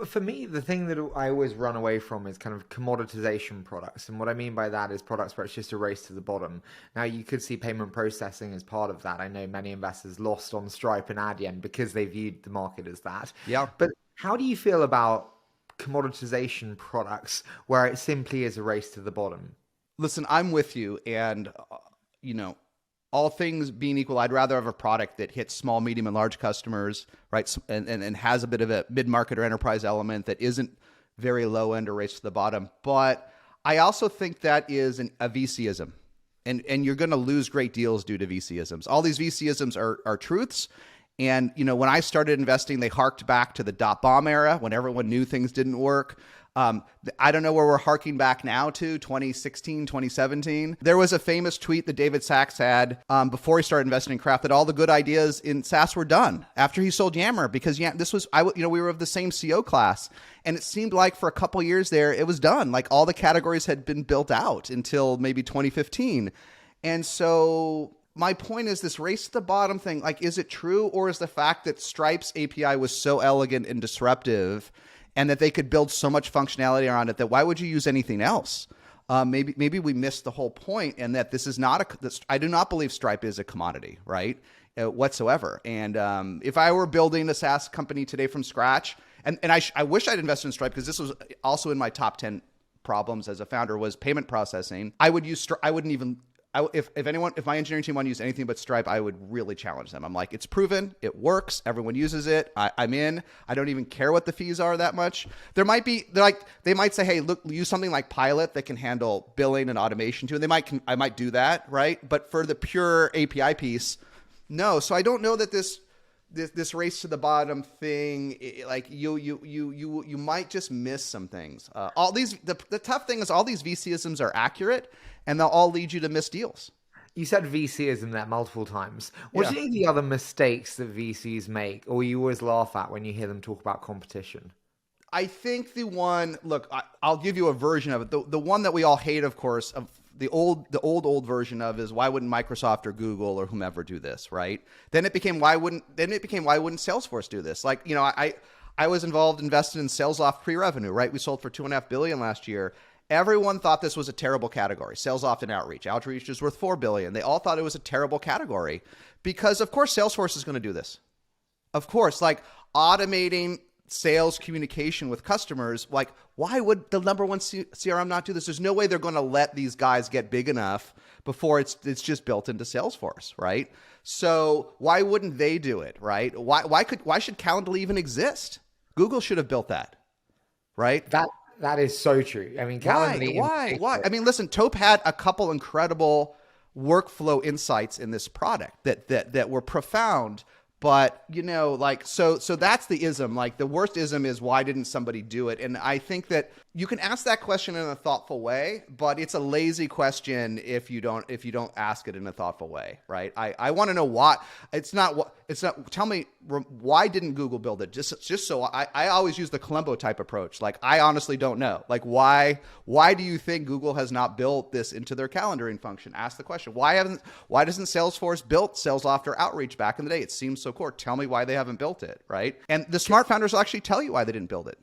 For me, the thing that I always run away from is kind of commoditization products. And what I mean by that is products where it's just a race to the bottom. Now, you could see payment processing as part of that. I know many investors lost on Stripe and Adyen because they viewed the market as that. Yeah. But how do you feel about commoditization products where it simply is a race to the bottom? Listen, I'm with you. And, you know, all things being equal, I'd rather have a product that hits small, medium, and large customers, right? And has a bit of a mid-market or enterprise element that isn't very low end or race to the bottom. But I also think that is a VC-ism. And you're going to lose great deals due to VC-isms. All these VC-isms are truths. And, you know, when I started investing, they harked back to the dot-bomb era when everyone knew things didn't work. I don't know where we're harking back now to, 2016, 2017. There was a famous tweet that David Sachs had before he started investing in craft that all the good ideas in SaaS were done after he sold Yammer, because this was, we were of the same CO class. And it seemed like for a couple years there, it was done. Like all the categories had been built out until maybe 2015. And so my point is this race to the bottom thing, like, is it true? Or is the fact that Stripe's API was so elegant and disruptive and that they could build so much functionality around it that why would you use anything else? Maybe we missed the whole point, and that this is not I do not believe Stripe is a commodity, right? Whatsoever. And if I were building a SaaS company today from scratch, and I wish I'd invested in Stripe because this was also in my top 10 problems as a founder was payment processing. I would use Stripe. I wouldn't even. If my engineering team wanted to use anything but Stripe, I would really challenge them. I'm like, it's proven, it works, everyone uses it. I'm in. I don't even care what the fees are that much. They might say, hey, look, use something like Pilot that can handle billing and automation too. And I might do that, right? But for the pure API piece, no. So I don't know that this race to the bottom thing, like you might just miss some things. The tough thing is all these VC-isms are accurate, and they'll all lead you to miss deals. You said VC-ism there multiple times. What do you think the other mistakes that VCs make, or you always laugh at when you hear them talk about competition? I think the one, look, I'll give you a version of it. The one that we all hate, of course, of the old version of is why wouldn't Microsoft or Google or whomever do this, right? Then it became why wouldn't Salesforce do this? Like, you know, I was invested in SalesLoft pre-revenue, right? We sold for $2.5 billion last year. Everyone thought this was a terrible category. SalesLoft and Outreach. Outreach is worth $4 billion. They all thought it was a terrible category because, of course, Salesforce is going to do this. Of course, like automating sales communication with customers, like why would the number one CRM not do this? There's no way they're going to let these guys get big enough before it's just built into Salesforce, right? So why wouldn't they do it, right? Why should Calendly even exist? Google should have built that, right? That is so true. I mean, Calendly. Why? I mean, listen, Taupe had a couple incredible workflow insights in this product that were profound. But, you know, like, so that's the ism. Like, the worst ism is why didn't somebody do it? And I think that you can ask that question in a thoughtful way, but it's a lazy question if you don't ask it in a thoughtful way, right? I want to know why. Tell me, why didn't Google build it? Just so I always use the Columbo type approach. Like, I honestly don't know. Like, why do you think Google has not built this into their calendaring function? Ask the question. Why doesn't Salesforce built SalesLoft or Outreach back in the day? It seems so core. Tell me why they haven't built it, right? And the smart founders will actually tell you why they didn't build it.